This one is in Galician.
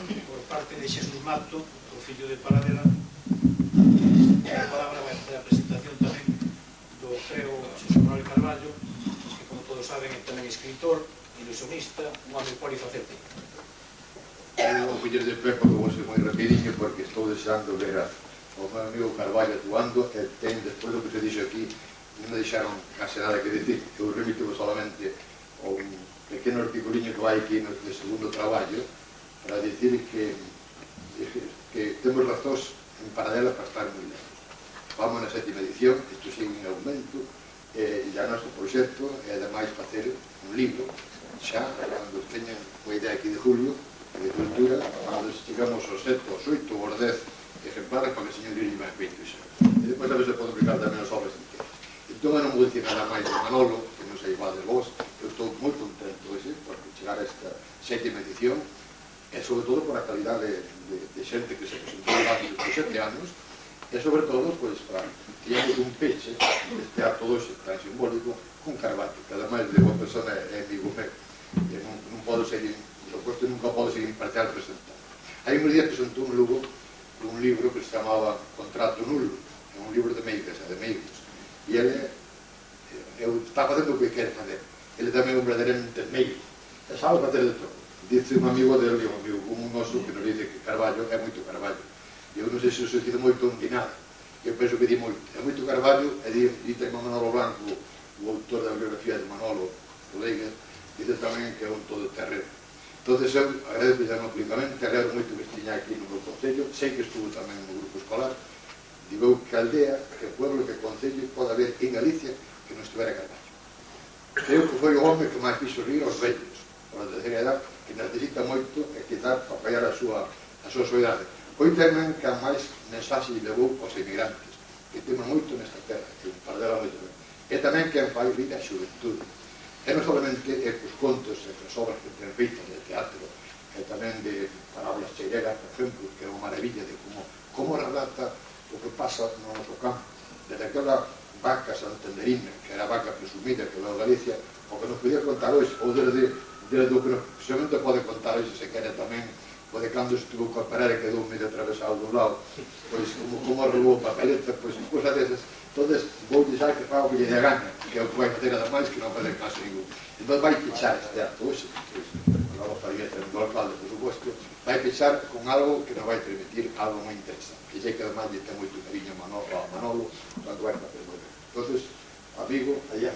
por parte de Xesús Mato, o fillo de Paradela. A palabra vai facer a presentación tamén do creo Xosé Manuel Carballo, que como todos saben é tamén escritor, ilusionista, un home polifacético. Eu vou coller de pé porque vou ser moi rapidinho porque estou deseando ver ao meu amigo Carballo actuando e ten, despois do que se dixo aquí, non me deixaron case nada que decir. Eu remito solamente a un pequeno articuliño que vai aquí no segundo traballo para dicir que temos razóns en Paradela para estar moi lejos. Vamos na 7ª edición, isto sigue en aumento, e o noso proxecto é ademais facer un libro xa, cando teñan unha idea aquí de julio de cultura, cando chegamos aos 7, aos 8 ou aos 10 ejemplares para que o señor Lili vai feito xa. E depois a ver se pode publicar tamén as obras inteiras. Entón eu non vou dicir nada máis de Manolo, que non sei igual de vos, eu estou moi contento porque chegar a esta 7ª edición e sobre todo por a calidade de xente que se presentou durante estes 7 anos e sobre todo para que temos un peche deste acto hoxe tan simbólico con Carballo, que ademais de boa persona é amigo meu e non podo seguir, suposto nunca podo seguir imparcial presentando. Hai uns días presentou un libro que se chamaba Contrato Nulo, é un libro de meigas e de meigos, e ele está facendo o que quere facer. Ele tamén é un verdadeiramente meigo e sabe facer de todo. Dice un amigo dele, un amigo como un oso, que nos dice que Carballo é moito Carballo. Eu non sei se o dice moito ou di nada. Eu penso que di moito. É moito Carballo, e di tamén Manolo Blanco, o autor da biografía de Manolo Rodríguez, dice tamén que é un todoterreno. Entón, eu agradezo xa públicamente, agradezo moito que estiña aquí no meu concello, sei que estuvo tamén no grupo escolar, digo que aldea, que pueblo, que concello pode haber en Galicia que non estivera Carballo. Creo que foi o home que máis fixo rir aos vellos, a terceira edad, que necesita moito e quizás para apoiar a súa sociedade. Foi tamén que a máis mensaxe lle levou aos emigrantes, que temos moito nesta terra, que Paradela moito ben. E tamén que fai rir a xuventude. E non solamente os contos e as obras que ten feitas de teatro, e tamén de parábolas cheiregas, por exemplo, que é unha maravilla de como relata o que pasa no noso campo. Desde aquela vaca santanderina, que era a vaca presumida que veu a Galicia, o que nos podía contar hoxe, ou desde o que precisamente pode contar hoxe, se quere tamén, o de cando estuvo coa parada e quedou medio atravesado do lado, pois como arrugou papeleta, pois cosa desas. Entonces vou deixar que faga o que lle dé gana, que é o que vai fazer ademais, que non fazer caso ningún. Entón vai pechar este acto hoxe, logo faría do alcalde, por suposto, vai pechar con algo que nos vai permitir algo moi interesante, que sei que ademais lle ten moito cariño a Manolo cando vai facer moi ben. Entonces, amigo, allá.